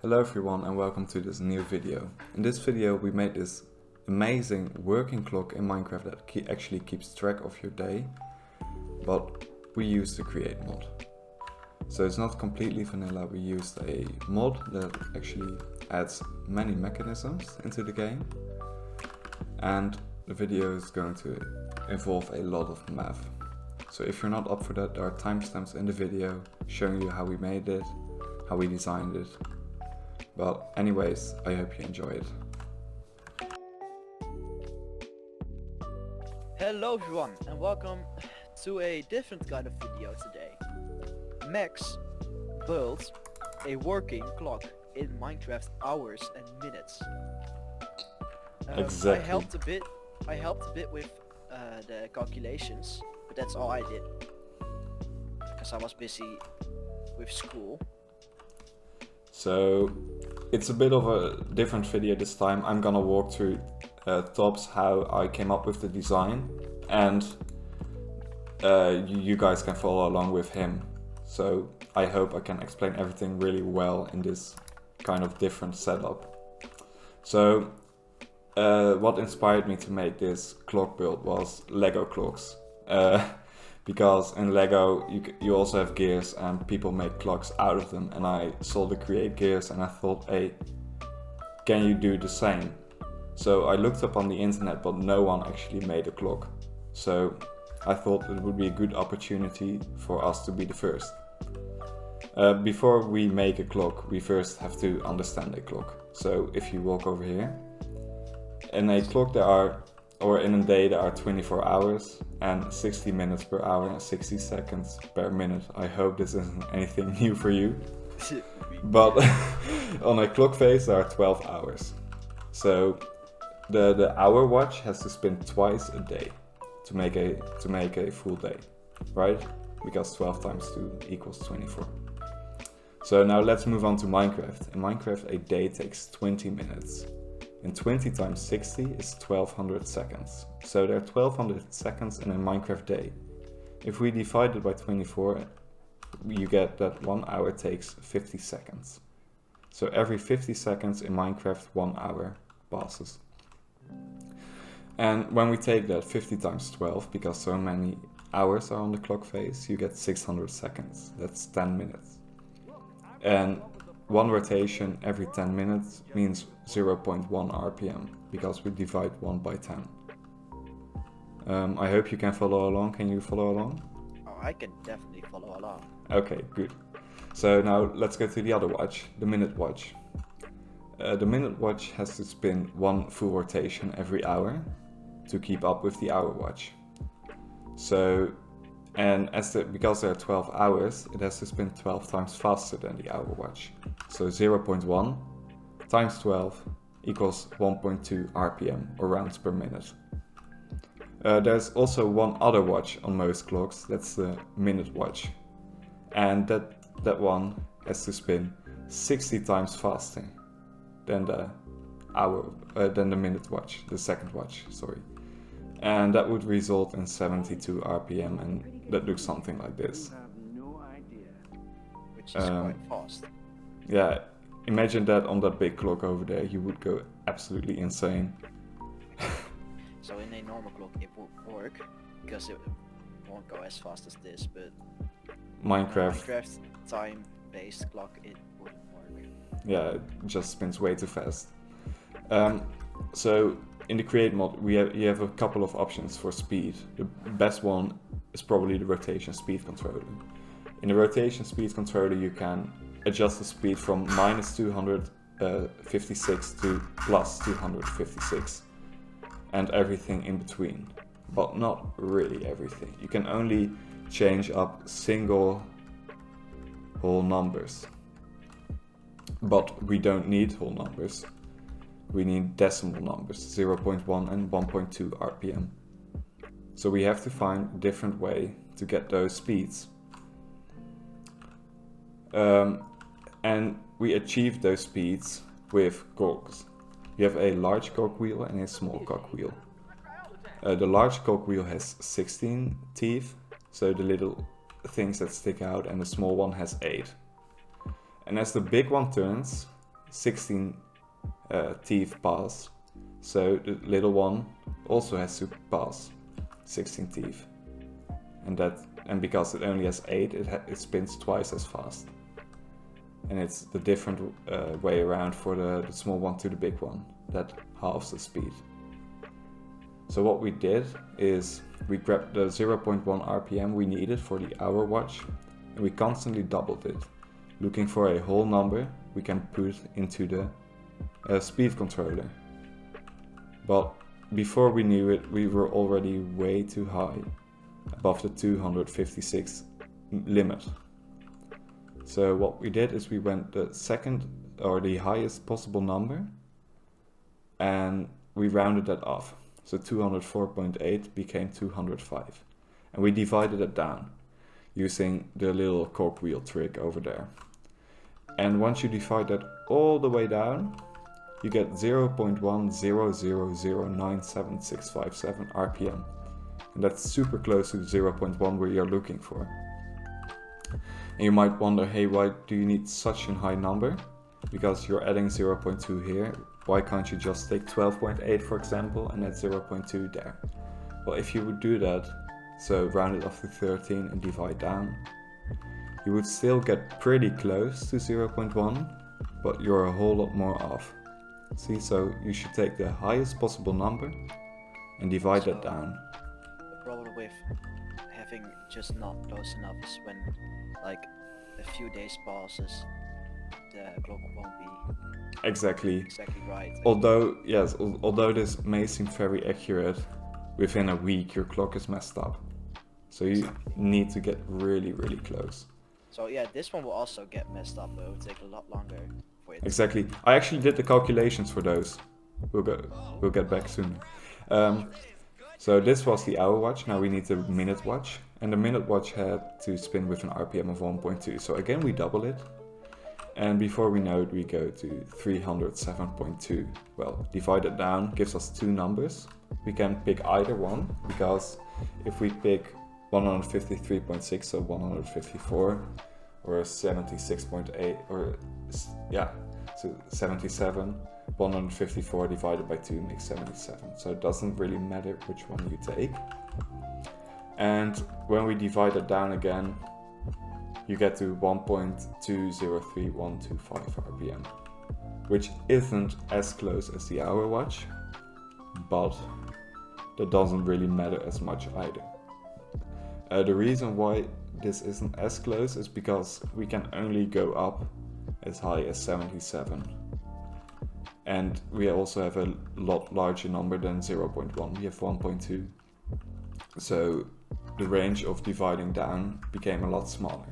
Hello everyone and welcome to this new video. In this video we made this amazing working clock in Minecraft that actually keeps track of your day, but we used the create mod. So it's not completely vanilla, we used a mod that actually adds many mechanisms into the game, and the video is going to involve a lot of math. So if you're not up for that, there are timestamps in the video showing you how we made it, how we designed it. Well, anyways, I hope you enjoy it. Hello everyone and welcome to a different kind of video today. Max built a working clock in Minecraft hours and minutes. Exactly. I helped a bit with the calculations, but that's all I did because I was busy with school. So it's a bit of a different video this time. I'm gonna walk through Tops how I came up with the design, and you guys can follow along with him. So I hope I can explain everything really well in this kind of different setup. So what inspired me to make this clock build was Lego clocks. Because in Lego you also have gears and people make clocks out of them, and I saw the create gears and I thought, hey, can you do the same? So I looked up on the internet, but no one actually made a clock. So I thought it would be a good opportunity for us to be the first. Before we make a clock, we first have to understand a clock. So if you walk over here, in a clock in a day there are 24 hours and 60 minutes per hour and 60 seconds per minute. I hope this isn't anything new for you. But on a clock face there are 12 hours. So the hour watch has to spin twice a day to make a full day, right? Because 12 times 2 equals 24. So now let's move on to Minecraft. In Minecraft a day takes 20 minutes. And 20 times 60 is 1200 seconds. So there are 1200 seconds in a Minecraft day. If we divide it by 24, you get that 1 hour takes 50 seconds. So every 50 seconds in Minecraft, 1 hour passes. And when we take that 50 times 12, because so many hours are on the clock face, you get 600 seconds. That's 10 minutes. And one rotation every 10 minutes means 0.1 RPM, because we divide 1 by 10. I hope you can follow along. Can you follow along? Oh, I can definitely follow along. Okay, good. So now let's go to the other watch, the minute watch. The minute watch has to spin 1 full rotation every hour to keep up with the hour watch. So, and because there are 12 hours, it has to spin 12 times faster than the hour watch. So 0.1 times 12 equals 1.2 RPM, or rounds per minute. There's also one other watch on most clocks, that's the minute watch. And that one has to spin 60 times faster than the minute watch, the second watch, sorry. And that would result in 72 RPM, and that looks something like this. Which is quite fast. Yeah, imagine that on that big clock over there, you would go absolutely insane. So in a normal clock it would work, because it won't go as fast as this, but Minecraft time-based clock it wouldn't work. Yeah, it just spins way too fast. So in the create mod you have a couple of options for speed. The best one is probably the rotation speed controller. In the rotation speed controller you can adjust the speed from minus 256 to plus 256 and everything in between, but not really everything. You can only change up single whole numbers, but we don't need whole numbers. We need decimal numbers, 0.1 and 1.2 RPM. So we have to find a different way to get those speeds. And we achieve those speeds with cogs. You have a large cog wheel and a small cog wheel. The large cog wheel has 16 teeth, so the little things that stick out, and the small one has 8. And as the big one turns, 16 teeth pass. So the little one also has to pass 16 teeth. And because it only has 8, it spins twice as fast. And it's the different way around for the small one to the big one. That halves the speed. So what we did is we grabbed the 0.1 RPM we needed for the hour watch, and we constantly doubled it, looking for a whole number we can put into the speed controller. But before we knew it, we were already way too high, above the 256 limit. So what we did is we went the second or the highest possible number, and we rounded that off. So 204.8 became 205. And we divided it down using the little cogwheel trick over there. And once you divide that all the way down, you get 0.100097657 RPM. And that's super close to the 0.1 we are looking for. And you might wonder, hey, why do you need such a high number? Because you're adding 0.2 here. Why can't you just take 12.8 for example and add 0.2 there? Well, if you would do that, so round it off to 13 and divide down, you would still get pretty close to 0.1, but you're a whole lot more off. See, so you should take the highest possible number and divide that down. The problem with having just not close enough is when like a few days passes, the clock won't be exactly right. Although this may seem very accurate, within a week your clock is messed up. So you need to get really, really close. So yeah, this one will also get messed up, but it will take a lot longer for it. Exactly. I actually did the calculations for those. We'll get back soon. So this was the hour watch. Now we need the minute watch, and the minute watch had to spin with an RPM of 1.2. So again, we double it. And before we know it, we go to 307.2. Well, divide it down gives us two numbers. We can pick either one, because if we pick 153.6, so 154, or 76.8, or yeah, so 77, 154 divided by 2 makes 77. So it doesn't really matter which one you take. And when we divide it down again, you get to 1.203125 RPM, which isn't as close as the hour watch, but that doesn't really matter as much either. The reason why this isn't as close is because we can only go up as high as 77. And we also have a lot larger number than 0.1, we have 1.2. So the range of dividing down became a lot smaller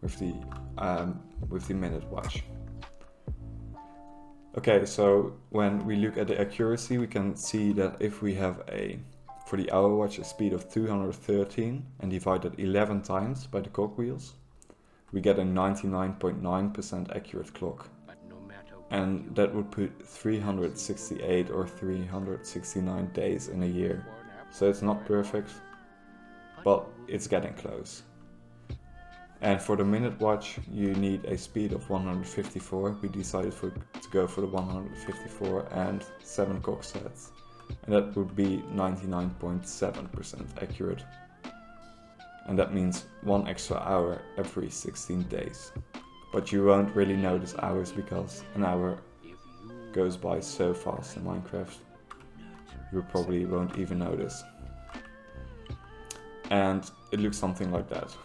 with the minute watch. Okay, so when we look at the accuracy, we can see that if we have for the hour watch a speed of 213 and divide it 11 times by the cogwheels, we get a 99.9% accurate clock. And that would put 368 or 369 days in a year. So it's not perfect, but it's getting close. And for the minute watch, you need a speed of 154. We decided to go for the 154 and 7 cog sets. And that would be 99.7% accurate. And that means 1 extra hour every 16 days. But you won't really notice hours because an hour goes by so fast in Minecraft. You probably won't even notice. And it looks something like that.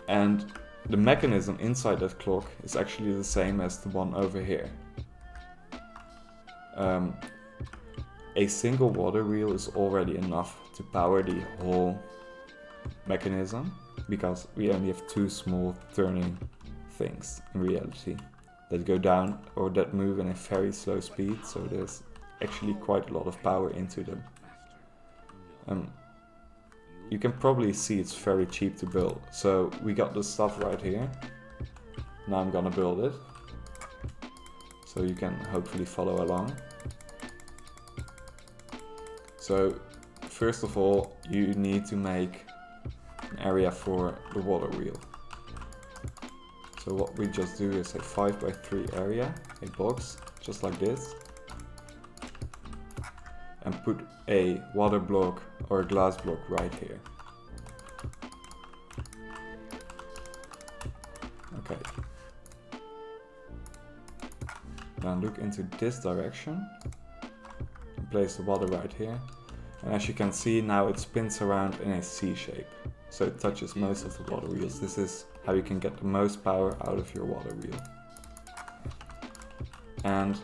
And the mechanism inside that clock is actually the same as the one over here. A single water wheel is already enough to power the whole mechanism, because we only have two small turning things in reality that go down or that move in a very slow speed, so there's actually quite a lot of power into them. You can probably see it's very cheap to build. So we got the stuff right here. Now I'm gonna build it, so you can hopefully follow along. So first of all, you need to make an area for the water wheel. So what we just do is a 5x3 area, a box, just like this, and put a water block or a glass block right here. Okay. Now look into this direction and place the water right here. And as you can see, now it spins around in a C shape. So it touches most of the water wheels. This is how you can get the most power out of your water wheel. And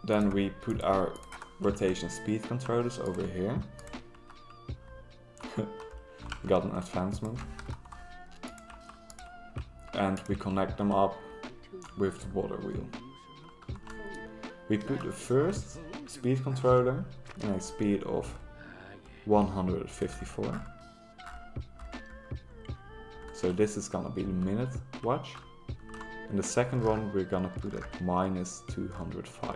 then we put our rotation speed controllers over here. Got an advancement. And we connect them up with the water wheel. We put the first speed controller in a speed of 154. So this is gonna be the minute watch. And the second one we're gonna put at -205.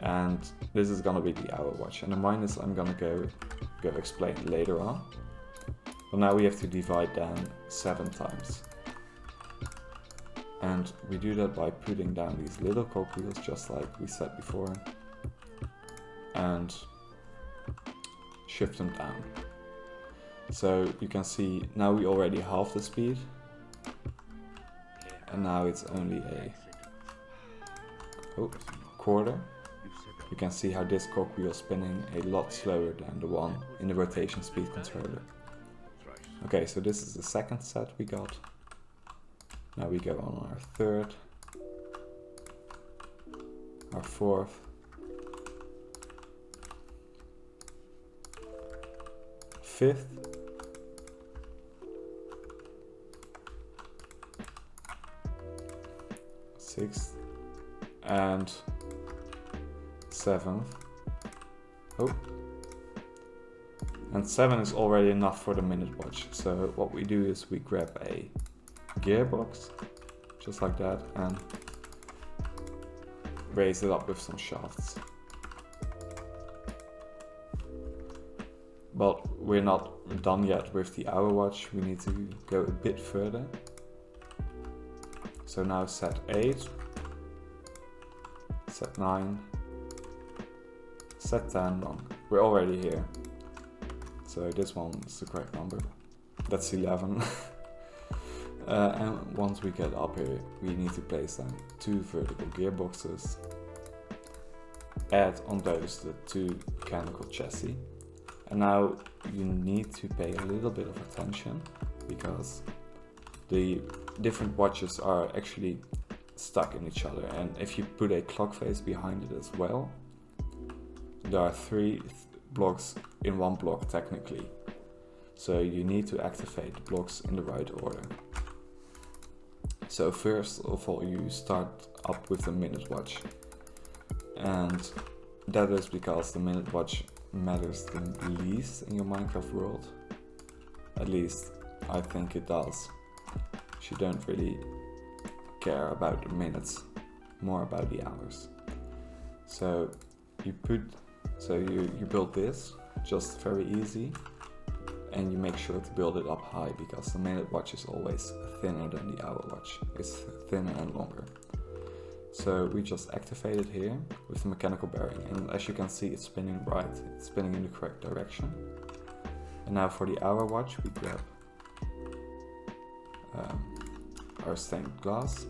And this is gonna be the hour watch. And the minus I'm gonna go explain later on. But now we have to divide down 7 times. And we do that by putting down these little cogwheels, just like we said before, and shift them down. So you can see now we already halved the speed, and now it's only a quarter. You can see how this cogwheel is spinning a lot slower than the one in the rotation speed controller. Okay, so this is the second set we got. Now we go on our third, our fourth, fifth, sixth, and seventh. Oh, and 7 is already enough for the minute watch. So what we do is we grab a gearbox, just like that, and raise it up with some shafts. But we're not done yet with the hour watch, we need to go a bit further. So now set 8, set 9, set 10 long. We're already here. So this one is the correct number. That's 11. And once we get up here, we need to place down 2 vertical gearboxes. Add on those the 2 mechanical chassis. And now you need to pay a little bit of attention, because the different watches are actually stuck in each other. And if you put a clock face behind it as well, there are 3 blocks in one block technically. So you need to activate the blocks in the right order. So first of all, you start up with the minute watch, and that is because the minute watch matters the least in your Minecraft world. At least I think it does. You don't really care about the minutes, more about the hours. So you build this just very easy, and you make sure to build it up high, because the minute watch is always thinner than the hour watch. It's thinner and longer. So we just activate it here with the mechanical bearing, and as you can see, it's spinning right. It's spinning in the correct direction. And now for the hour watch, we grab our stained glass.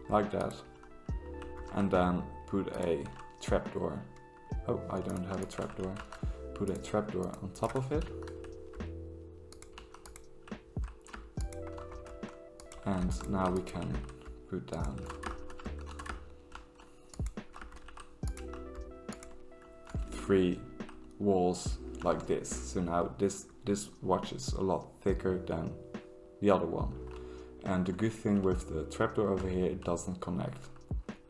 Like that. And then put a trapdoor. Oh, I don't have a trapdoor. Put a trapdoor on top of it. And now we can put down three walls like this. So now this watch is a lot thicker than the other one. And the good thing with the trapdoor over here, it doesn't connect.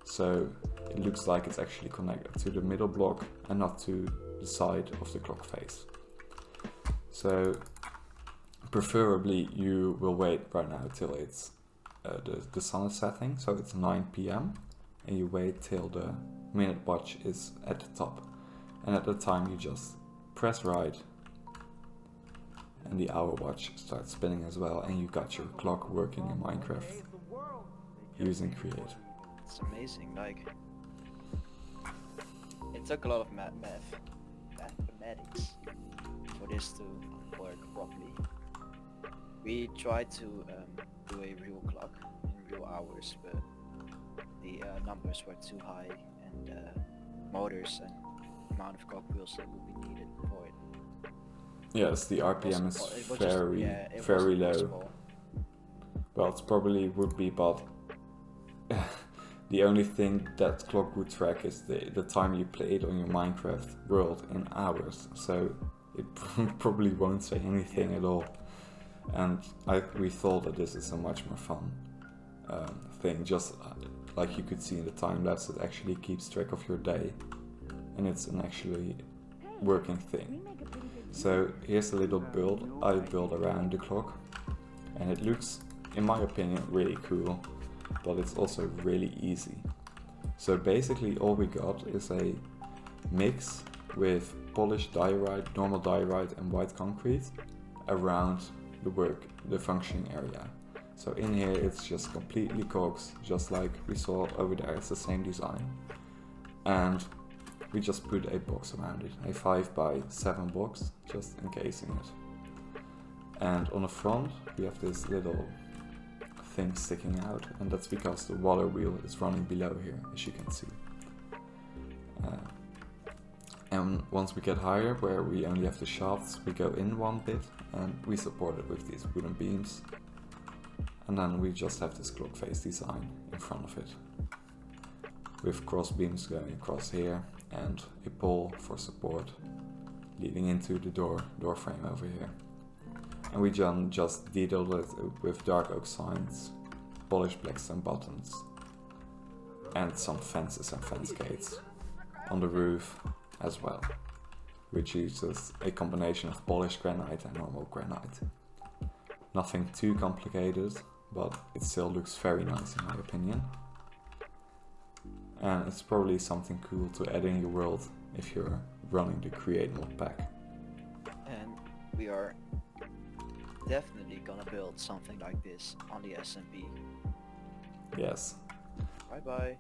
So it looks like it's actually connected to the middle block and not to the side of the clock face. So preferably you will wait right now till it's the sun is setting, so it's 9 PM, and you wait till the minute watch is at the top. And at the time you just press right and the hour watch starts spinning as well, and you got your clock working in Minecraft using Create. It's amazing. Like, it took a lot of mathematics for this to work properly. We tried to do a real clock in real hours, but the numbers were too high, and motors and amount of clock wheels that would be needed for it. Yes, the RPM is very low. Possible. Well, it probably would be, but the only thing that clock would track is the time you played on your Minecraft world in hours, so it probably won't say anything at all. And we thought that this is a much more fun thing, just like you could see in the time lapse, it actually keeps track of your day, and it's an actually working thing. So here's a little build I built around the clock, and it looks, in my opinion, really cool, but it's also really easy. So basically all we got is a mix with polished diorite, normal diorite and white concrete around the functioning area. So in here it's just completely cogs, just like we saw over there, it's the same design. And we just put a box around it, a 5x7 box, just encasing it. And on the front we have this little thing sticking out, and that's because the water wheel is running below here, as you can see. And once we get higher, where we only have the shafts, we go in one bit and we support it with these wooden beams. And then we just have this clock face design in front of it, with cross beams going across here and a pole for support leading into the door frame over here. And we just detailed it with dark oak signs, polished blackstone buttons, and some fences and fence gates on the roof as well, which uses a combination of polished granite and normal granite. Nothing too complicated, but it still looks very nice in my opinion. And it's probably something cool to add in your world if you're running the Create mod pack. And we are definitely gonna build something like this on the SMP. Yes. Bye bye.